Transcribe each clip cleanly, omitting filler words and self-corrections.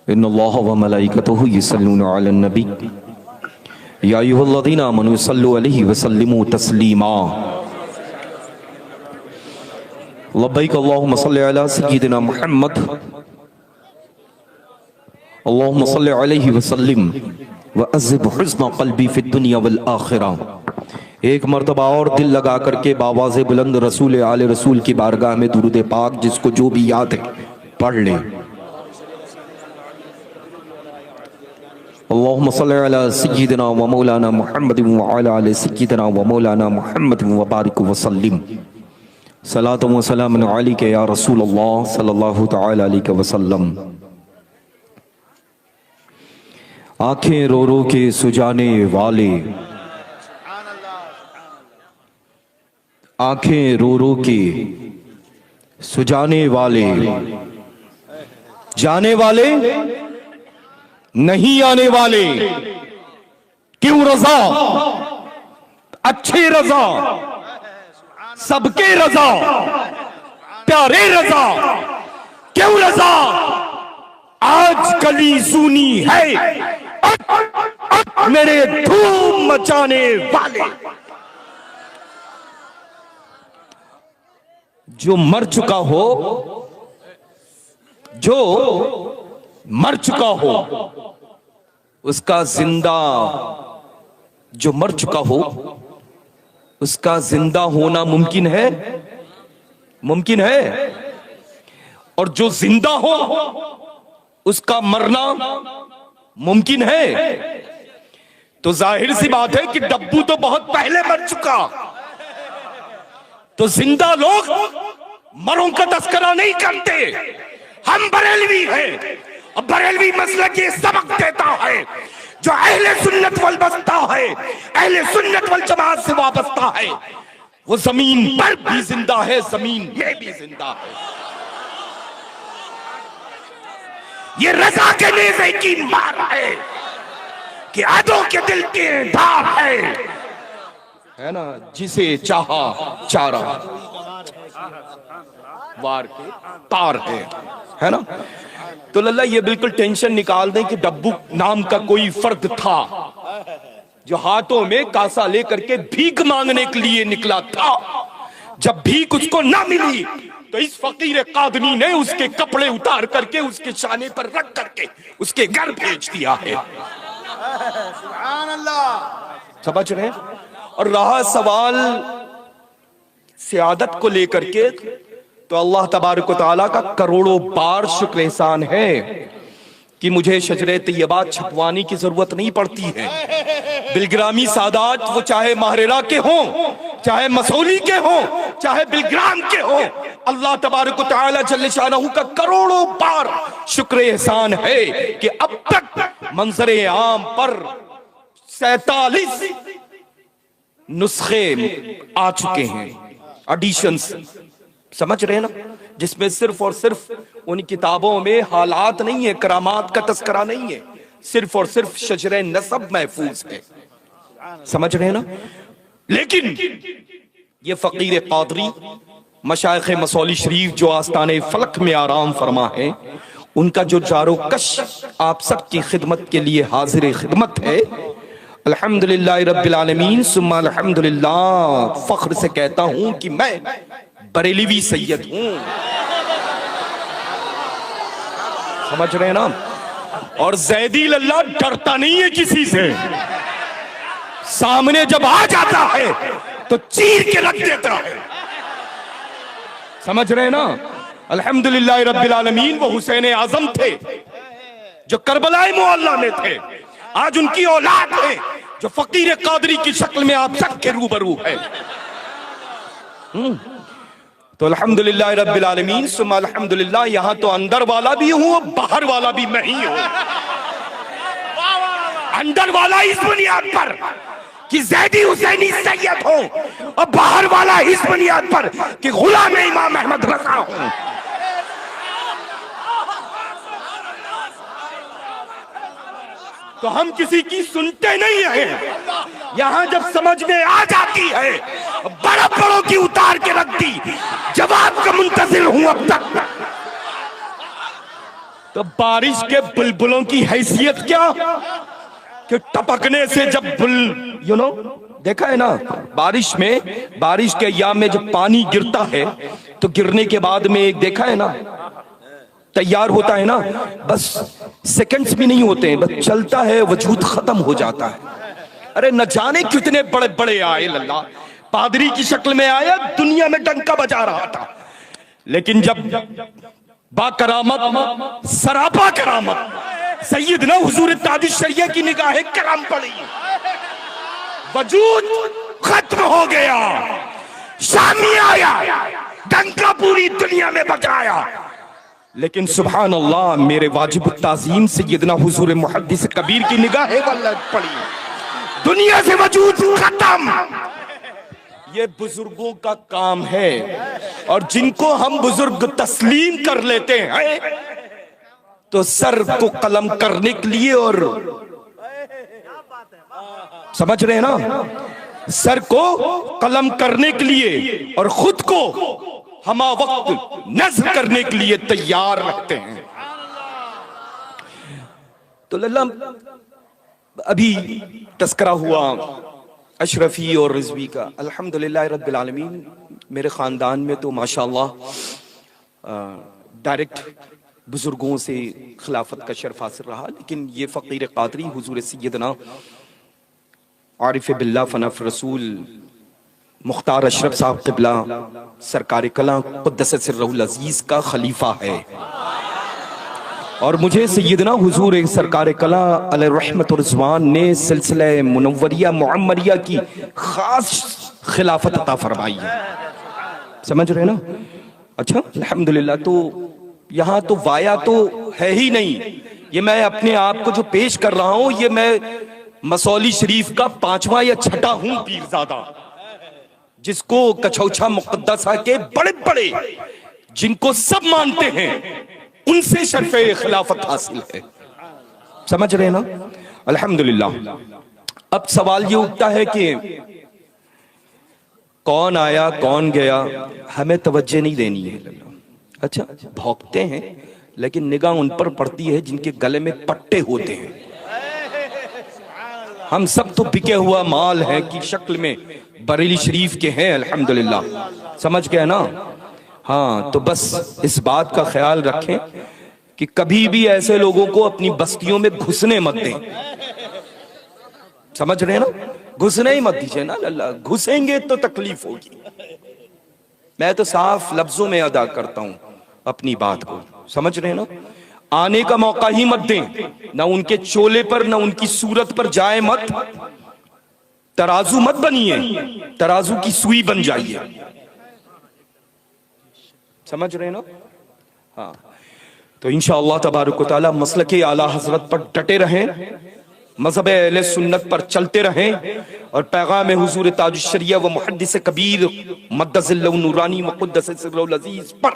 इन्नल्लाह व मलाइकतहु युसल्लूना अलन नबी या अय्युहल्लज़ीना आमनू सल्लु अलैहि व सल्लिमू तस्लीमा। लब्बैक अल्लाहुम्मा सल्लि अला सय्यिदिना मुहम्मद अल्लाहुम्मा सल्लि अलैहि व सल्लिम व अज़्ज़िब हुस्न क़ल्बी फ़िद दुनिया वल आखिरा। एक मर्तबा और दिल लगा करके बावाज़े बुलंद रसूल आले रसूल की बारगाह में दुरूद पाक जिसको जो भी याद है पढ़ ले। अल्लाहुम्मा सल्लि अला सय्यिदिना व मौलाना मुहम्मद व अला आलि सय्यिदिना व मौलाना मुहम्मद व बारिक व सल्लिम। सलात व सलाम अलैका या रसूल अल्लाह सल्लल्लाहु तआला अलैहि वसल्लम। आंखें रो रो के सुजाने वाले, आंखें रो रो के सुजाने वाले, जाने वाले नहीं आने वाले, क्यों रजा अच्छे रजा सबके रजा प्यारे रजा, क्यों रजा आज गली सुनी है मेरे धूम मचाने वाले। जो मर चुका हो, जो मर चुका हो उसका जिंदा, जो मर चुका हो उसका जिंदा होना मुमकिन है, मुमकिन है। और जो जिंदा हो उसका मरना मुमकिन है। तो जाहिर सी बात है कि डब्बू तो बहुत पहले मर चुका, तो जिंदा लोग मरों का तस्करा नहीं करते। हम बरेलवी हैं, और बरेलवी मसलक ये सबक देता है जो अहले सुन्नत वल बस्ता है, अहले सुन्नत वल जमात से वाबस्ता है, वो जमीन पर भी जिंदा है, जमीन में भी जिंदा है। ये रजा के नेज़े की मार है कि आदों के दिल के धार है ना, जिसे चाहा चारा वार के तार है ना। तो लल्ला ये बिल्कुल टेंशन निकाल दें कि डब्बू नाम का कोई फर्द था जो हाथों में कासा लेकर के भीख मांगने के लिए निकला था। जब भीख उसको ना मिली तो इस फकीर कादनी ने उसके कपड़े उतार करके उसके शाने पर रख करके उसके घर भेज दिया है। सुभान अल्लाह। समझ रहे हैं? और रहा सवाल सियादत को लेकर के, तो अल्लाह तबारक व तआला का करोड़ों बार शुक्र एहसान है कि मुझे शजरे तैयबा छपवाने की जरूरत नहीं पड़ती है। बिलग्रामी सादात वो चाहे महरेरा के हों, चाहे मसौली के हों, चाहे बिलग्राम के हों, अल्लाह तबारक व तआला जल्ले शानहू का करोड़ों बार शुक्र एहसान है कि अब तक मंजरे आम पर 47 नुस्खे आ चुके हैं, एडिशंस। समझ रहे हैं ना, जिसमें सिर्फ और सिर्फ उन किताबों में हालात नहीं है, करामात का तस्करा नहीं है, सिर्फ और सिर्फ शजरे नसब महफूज है। समझ रहे हैं ना। लेकिन ये फकीर कादरी मशाइख मसौली शरीफ जो आस्ताने फलक में आराम फरमा है, उनका जो जारो कश आप सबकी खिदमत के लिए हाजिर खिदमत है। अल्हम्दुलिल्लाह रब्बिल आलमीन सुम्मा अल्हम्दुलिल्लाह। फख्र से कहता हूं कि मैं बरेलवी सैयद हूं। समझ रहे हैं ना। और जैदी लल्ला डरता नहीं है किसी से, सामने जब आ जाता है तो चीर के रख देता है। समझ रहे हैं ना। अल्हम्दुलिल्लाह रब्बिल आलमीन वो हुसैन आजम थे जो करबलाए मुअल्ला में थे, आज उनकी औलाद है जो फकीर कादरी की शक्ल में आप सबके रूबरू है। तो अल्हम्दुलिल्लाह रब्बिल आलमीन सुम्मा अल्हम्दुलिल्लाह। यहां तो अंदर वाला भी हूं, बाहर वाला भी मैं ही हूं। अंदर वाला इस बुनियाद पर कि ज़ैदी हुसैनी सैयद हो, और बाहर वाला इस बुनियाद पर कि गुलाम इमाम अहमद रज़ा हूं। तो हम किसी की सुनते नहीं हैं। यहां जब समझ में आ जाती है, बड़ा बड़ों की उतार के रख दी, जवाब का मुंतजिर हूं अब तक। तो बारिश के बुलबुलों की हैसियत क्या कि टपकने से जब देखा है ना, बारिश के अय्याम में जब पानी गिरता है तो गिरने के बाद में एक देखा है ना, तैयार होता है ना, बस सेकंड्स भी नहीं होते हैं, बस चलता है, वजूद खत्म हो जाता है। अरे न जाने कितने बड़े बड़े आए, लल्ला पादरी की शक्ल में आया, दुनिया में डंका बजा रहा था, लेकिन जब बाकरामत सरापा करामत सैयदना हुजूर ताजुश शरिया की निगाहे करम पड़ी, वजूद खत्म हो गया, शामी आया, डंका पूरी दुनिया में बजाया। लेकिन सुभान अल्लाह, मेरे वाजिब ताज़ीम सैयदना हुजूर मुहद्दिस कबीर की निगाहें पड़ी, दुनिया से वजूद खत्म। ये बुजुर्गों का काम है, और जिनको हम बुजुर्ग तस्लीम कर लेते हैं तो सर को कलम करने के लिए, और समझ रहे हैं ना, सर को कलम करने के लिए और खुद को हमा वक्त नज़्म करने के लिए तैयार रहते हैं। तो लल्ला अभी तस्करा हुआ अशरफी और रिजवी का, अल्हम्दुलिल्लाह रब्बिल आलमीन, मेरे ख़ानदान में तो माशाअल्लाह डायरेक्ट बुजुर्गों से खिलाफत का शर्फ हासिल रहा, लेकिन ये फ़कीर क़ादरी हुजूर सैयदना आरिफ बिल्ला फनफ रसूल मुख्तार अशरफ साहब क़िबला सरकार कला क़ुद्दस सिर्रुल अज़ीज़ का खलीफा है, और मुझे सैयदना हुजूर सरकार कला अलैहि रहमत व रिज़वान ने सिलसिला मुनव्वरिया मुअम्मरिया की खास खिलाफत अता फरमाई है, समझ रहे ना। अच्छा अल्हम्दुलिल्लाह, तो यहाँ तो वाया तो है ही नहीं, ये मैं अपने आप को जो पेश कर रहा हूँ, ये मैं मसौली शरीफ का 5वां या 6ठा हूँ पीरजादा, जिसको कछौछा मुक़द्दसा के बड़े बड़े जिनको सब मानते हैं उनसे शर्फ़े खिलाफत हासिल है, समझ रहे ना। अल्हम्दुलिल्लाह, अब सवाल ये उठता है कि कौन आया कौन गया, हमें तवज्जो नहीं देनी है। अच्छा, भौंकते हैं लेकिन निगाह उन पर पड़ती है जिनके गले में पट्टे होते हैं। हम सब तो बिके हुआ माल है की शक्ल में बरेली शरीफ के हैं, अल्हम्दुलिल्लाह, समझ गए ना। हाँ, तो बस इस बात का ख्याल रखें कि कभी भी ऐसे लोगों को अपनी बस्तियों में घुसने मत दें, समझ रहे हैं ना, घुसने ही मत दीजिए ना लल्ला, घुसेंगे तो तकलीफ होगी। मैं तो साफ लफ्जों में अदा करता हूं अपनी बात को, समझ रहे हैं ना। आने का मौका ही मत दें, ना उनके चोले पर ना उनकी सूरत पर जाए मत, तराजू मत बनिए, तराजू की सुई बन जाइए, समझ रहे हैं ना। हाँ, तो इंशाअल्लाह तबारक व तआला मसलके आला हजरत पर डटे रहें, मज़हब अहले सुन्नत पर चलते रहें, और पैगाम हुजूर ताजुश शरिया व मुहद्दिस कबीर मद्दज़िल्लहु नूरानी व क़ुद्दस सिर्रुल अज़ीज़ पर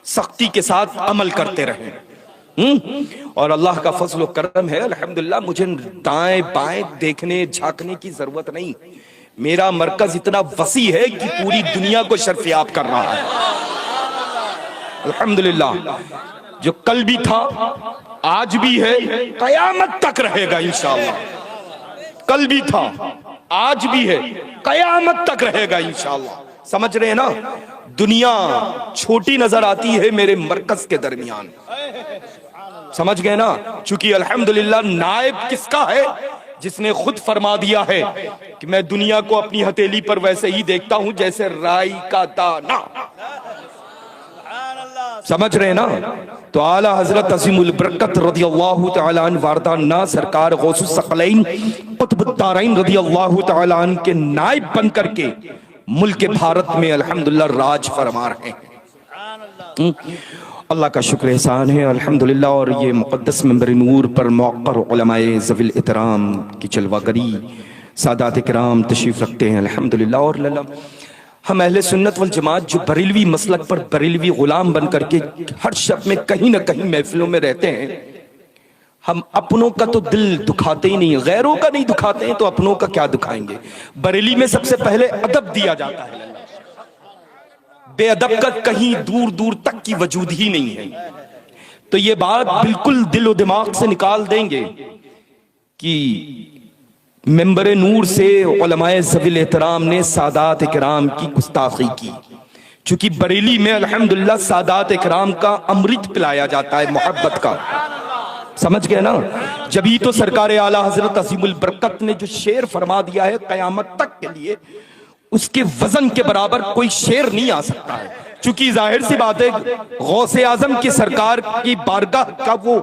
सख्ती के साथ अमल करते रहें। और अल्लाह का फज़ल व करम है, अल्हम्दुलिल्लाह, मुझे दाएं बाएं देखने झांकने की जरूरत नहीं, मेरा मरकज इतना वसी है कि पूरी दुनिया को शर्फयाब कर रहा है, अल्हम्दुलिल्लाह। जो कल भी था आज भी है, कयामत तक रहेगा इंशाअल्लाह। कल भी था आज भी है, कयामत तक रहेगा इंशाअल्लाह, समझ रहे हैं ना। दुनिया छोटी नजर आती है मेरे मरकज के दरमियान, समझ गए ना। चूंकि अल्हम्दुलिल्लाह नायब किसका है, जिसने खुद फरमा दिया है कि मैं दुनिया को अपनी हथेली पर वैसे ही देखता हूं जैसे राई का दाना, समझ रहे ना। तो आला हजरत अज़ीमुल बरकत रज़ियल्लाहु तआला अन्हु वारदाना सरकार गौसुस सकलैन कुतुबुद्दारैन रज़ियल्लाहु तआला अन्हु के नायब बन करके मुल्क भारत में अल्हम्दुलिल्लाह राज फरमा रहे हैं। अल्लाह का शुक्र एहसान है अल्हम्दुलिल्लाह। और ये मुक़द्दस मंबर नूर पर मौक़र उलमाए ज़वील एहतराम की जलवागरी सादात किराम तशरीफ़ रखते हैं अल्हम्दुलिल्लाह। और लल्ला हम अहले सुन्नत वल जमात जो बरेलवी मसलक पर बरेलवी गुलाम बन करके हर शब में कहीं ना कहीं महफिलों में रहते हैं, हम अपनों का तो दिल दुखाते ही नहीं, गैरों का नहीं दुखाते हैं तो अपनों का क्या दुखाएंगे। बरेली में सबसे पहले अदब दिया जाता है, बेअदब का कहीं दूर दूर तक की वजूद ही नहीं है। तो ये बात बिल्कुल दिलो दिमाग से निकाल देंगे कि मेंबर नूर से उलमाए ज़वील एहतराम ने सादात इकराम की गुस्ताखी की। चूंकि बरेली में अल्हम्दुलिल्लाह सादात इकराम का अमृत पिलाया जाता है, मोहब्बत का, समझ गए ना। जभी तो सरकार आला हजरत अजीमुल बरकत ने जो शेर फरमा दिया है कयामत तक के लिए, उसके वजन के बराबर कोई शेर नहीं आ सकता है। चूंकि जाहिर सी बात है गौसे आजम की सरकार की बारगाह का वो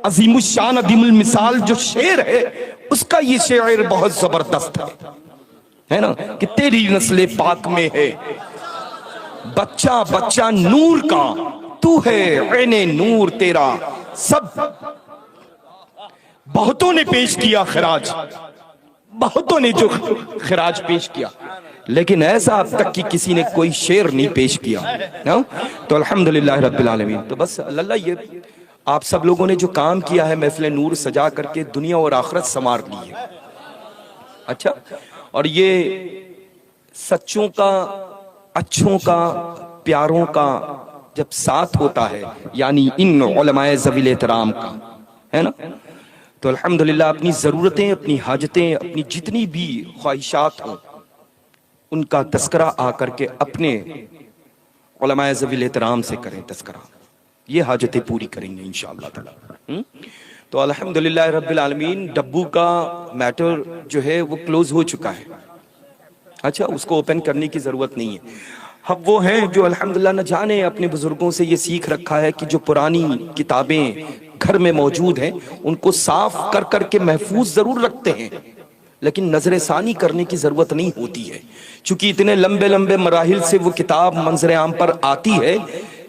अजीमुल शान अदीमुल मिसाल जो शेर है, उसका ये शेर बहुत जबरदस्त है ना, कि तेरी नस्ले पाक में है बच्चा बच्चा नूर का, तू है ऐने नूर तेरा। सब बहुतों ने पेश किया खराज, बहुतों ने जो खराज पेश किया, लेकिन ऐसा अब तक कि किसी ने कोई शेर नहीं पेश किया ना। तो अल्हम्दुलिल्लाह रब्बिल आलमीन। तो बस अल्लाह, ये आप सब लोगों ने जो काम किया है महफिल नूर सजा करके दुनिया और आखिरत संवार ली है। अच्छा, और ये सच्चों का, अच्छों का, प्यारों का जब साथ होता है, यानी इन उलमाए ज़वील एहतराम का, है ना, तो अल्हम्दुलिल्लाह अपनी ज़रूरतें, अपनी हाजतें, अपनी जितनी भी ख्वाहिशात हों, उनका तस्करा आकर के अपने उलमाए ज़वील एहतराम से करें तस्करा, ये हाजतें पूरी करेंगे इंशाअल्लाह ताला। तो अल्हम्दुलिल्लाह रब्बिल आलमीन, डब्बू का मैटर जो है वो क्लोज हो चुका है। अच्छा, उसको ओपन करने की जरूरत नहीं है। हम वो हैं जो अल्हम्दुलिल्लाह न जाने अपने बुजुर्गों से ये सीख रखा है कि जो पुरानी किताबें घर में मौजूद हैं उनको साफ कर करके महफूज जरूर रखते हैं, लेकिन नजर सानी करने की जरूरत नहीं होती है। चूंकि इतने लंबे लंबे मराहिल से वो किताब मंजर आम पर आती है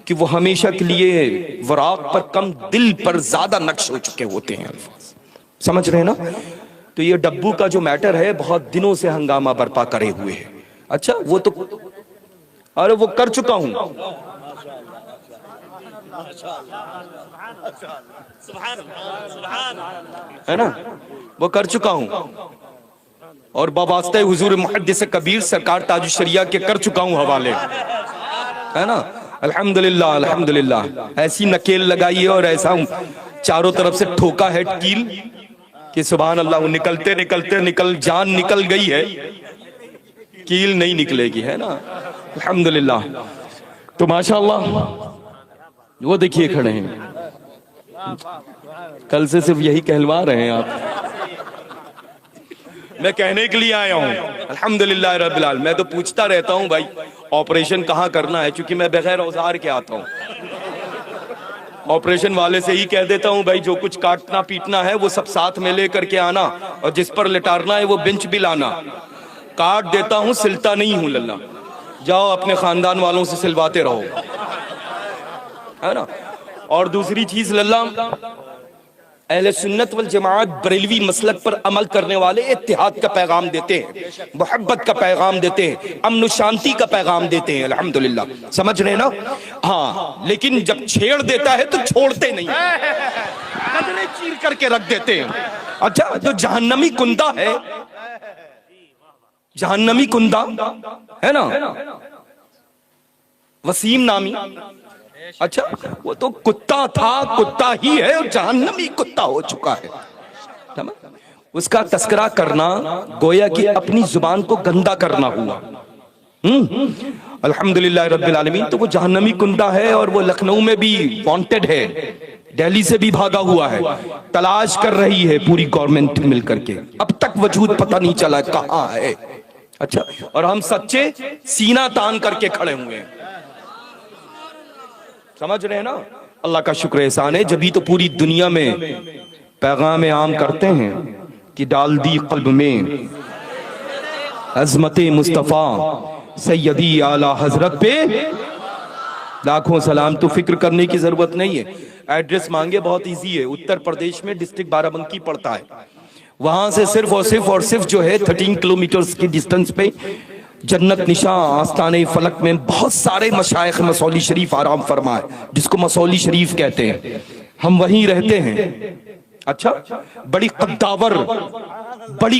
कि वो हमेशा के लिए वराक पर कम दिल पर ज्यादा नक्श हो चुके होते हैं अल्फाज, समझ रहे हैं ना। तो ये डब्बू का जो मैटर है बहुत दिनों से हंगामा बर्पा करे हुए है। अच्छा, वो तो अरे वो कर चुका हूं, है ना, वो कर चुका हूं, और बावास्ते हुजूर मुहद्दिस कबीर सरकार ताजुश शरिया के कर चुका हूं हवाले, है ना। अल्हम्दुलिल्लाह अल्हम्दुलिल्लाह, ऐसी नकेल लगाई है और ऐसा चारों तरफ से ठोका है कील कि सुभान अल्लाह, वो निकलते निकलते जान निकल गई है, कील नहीं निकलेगी, है ना। अल्हम्दुलिल्लाह। तो माशाअल्लाह वो देखिए खड़े हैं, कल से सिर्फ यही कहलवा रहे हैं आप। मैं कहने के लिए आया हूं अल्हम्दुलिल्लाह रब्बिल आलमीन। मैं तो पूछता रहता हूं भाई ऑपरेशन कहाँ करना है, क्योंकि मैं बगैर औजार के आता हूं। ऑपरेशन वाले से ही कह देता हूं भाई जो कुछ काटना पीटना है वो सब साथ में लेकर के आना, और जिस पर लिटारना है वो बेंच भी लाना। काट देता हूं, सिलता नहीं हूं लल्ला, जाओ अपने खानदान वालों से सिलवाते रहो, है ना। और दूसरी चीज लल्ला, अहले सुन्नत वल जमाअत बरेलवी मसलक पर अमल करने वाले इत्तिहाद का पैगाम देते हैं, मोहब्बत का पैगाम देते हैं, अमन शांति का पैगाम देते हैं, अल्हम्दुलिल्लाह, समझ रहे ना। हाँ, लेकिन जब छेड़ देता है तो छोड़ते नहीं, कदरें चीर करके रख देते हैं। अच्छा, जो जहन्नमी कुंदा है, जहन्नमी कुंदा है ना, वसीम नामी, अच्छा वो तो कुत्ता था, कुत्ता ही है और जहन्नमी कुत्ता हो चुका है। उसका तस्करा करना गोया कि अपनी जुबान को गंदा करना हुआ। अल्हम्दुलिल्लाह रब्बिल आलमीन। तो वो जहन्नमी कुंदा है और वो लखनऊ में भी वांटेड है, दिल्ली से भी भागा हुआ है, तलाश कर रही है पूरी गवर्नमेंट मिलकर के, अब तक वजूद पता नहीं चला कहाँ है। अच्छा, और हम सच्चे सीना तान करके खड़े हुए हैं, समझ रहे हैं ना। अल्लाह का शुक्र एहसान है, जभी तो पूरी दुनिया में पैगाम आम करते हैं कि डाल दी कल्ब में अज़मते मुस्तफ़ा सैयदी आला हजरत पे लाखों सलाम। तो फिक्र करने की जरूरत नहीं है। एड्रेस मांगे, बहुत इजी है, उत्तर प्रदेश में डिस्ट्रिक्ट बाराबंकी पड़ता है, वहां से सिर्फ और सिर्फ जो है 13 किलोमीटर की डिस्टेंस पे जन्नत निशा आस्ताने फलक में बहुत सारे मशाइख मसौली शरीफ आराम फरमा है, जिसको मसौली शरीफ कहते हैं, हम वहीं रहते हैं। अच्छा, बड़ी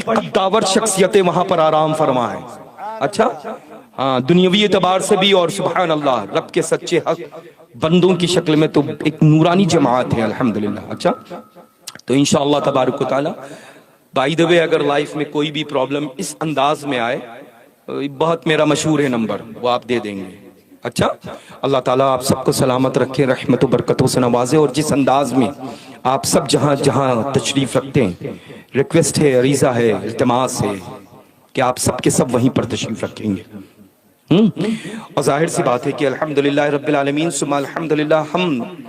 कद्दावर शख्सियतें वहां पर आराम फरमा है। अच्छा, हाँ, दुनियावी एतबार से भी, और सुभान अल्लाह रब के सच्चे हक बंदों की शक्ल में तो एक नूरानी जमात है अल्हम्दुलिल्लाह। अच्छा, तो इंशाअल्लाह तबारक व तआला बाय द वे अगर लाइफ में कोई भी प्रॉब्लम इस अंदाज में आए, बहुत मेरा मशहूर है नंबर, वो आप दे देंगे। अच्छा, अल्लाह ताला आप सबको सलामत रखे, रहमत व बरकतों से नवाजे। और जिस अंदाज में आप सब जहाँ जहाँ तशरीफ रखते हैं, रिक्वेस्ट है, अरीज़ा है, इल्तिमास है कि आप सब के सब वहीं पर तशरीफ रखेंगे। और जाहिर सी बात है कि अल्हम्दुलिल्लाह रब्बिल आलमीन सुम्मा अल्हम्दुलिल्लाह, हम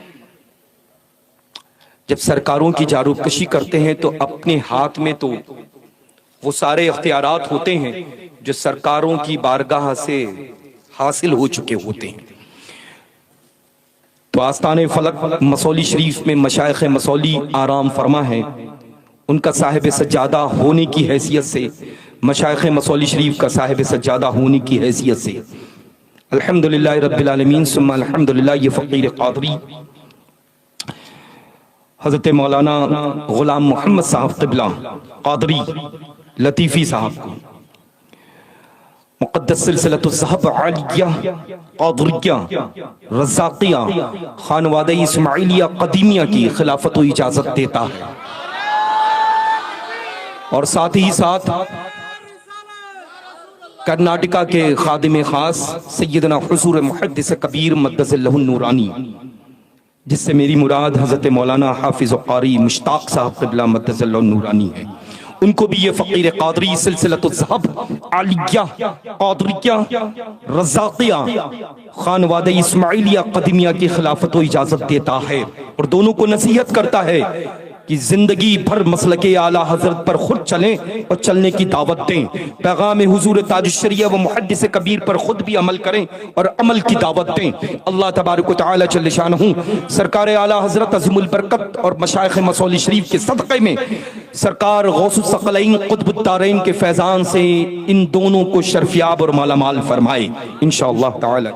जब सरकारों की जारूबकशी करते हैं तो अपने हाथ में तो वो सारे इख्तियारात होते हैं जो सरकारों की बारगाह से हासिल हो चुके होते हैं। तो आस्ताने फलक मसौली शरीफ में मशाइख मसौली आराम फरमा है, उनका साहिब सज्जादा होने की हैसियत से, मशाइख मसौली शरीफ का साहिब सज्जादा होने की हैसियत से अल्हम्दुलिल्लाह रब्बिल आलमीन सुम्मा अल्हम्दुलिल्लाह, ये फ़कीर क़ादरी हज़रत मौलाना गुलाम मोहम्मद साहब क़िबला क़ादरी लतीफ़ी साहब को मुक़द्दस सिलसिलतुज़्ज़हब आलिया क़ादरिया रज़्ज़ाक़िया ख़ानवादा इस्माइलिया क़दीमिया की खिलाफत व इजाज़त देता है। और साथ ही साथ कर्नाटका के खादिम खास सैयदना हुज़ूर मुहद्दिस कबीर मद्दज़ल्लहु नूरानी, जिससे मेरी मुराद हज़रत मौलाना हाफिज़ क़ारी मुश्ताक़ साहब क़िबला मद्दज़ल्लहु नूरानी है, उनको भी ये फ़कीर क़ादरी सिलसिलतुज़्ज़हब आलिया क़ादरिया रज़्ज़ाक़िया ख़ानवादा इस्माइलिया क़दीमिया की खिलाफत व इजाज़त देता है। और दोनों को नसीहत करता है कि जिंदगी भर मसलके आला हजरत पर खुद चलें और चलने की दावत दें, पैगाम हुजूर ताजुश्शरिया व मुहद्दिस कबीर पर खुद भी अमल करें और अमल की दावत दें। अल्लाह तबारक व तआला जल्ल शानहू सरकार आला हजरत अज़ीमुल बरकत और मशाइख मसौली शरीफ के सदक़े में सरकार गौसुस सकलैन क़ुतबुद दारैन के फैज़ान से इन दोनों को शर्फयाब और मालामाल फरमाए इंशाअल्लाह ताला।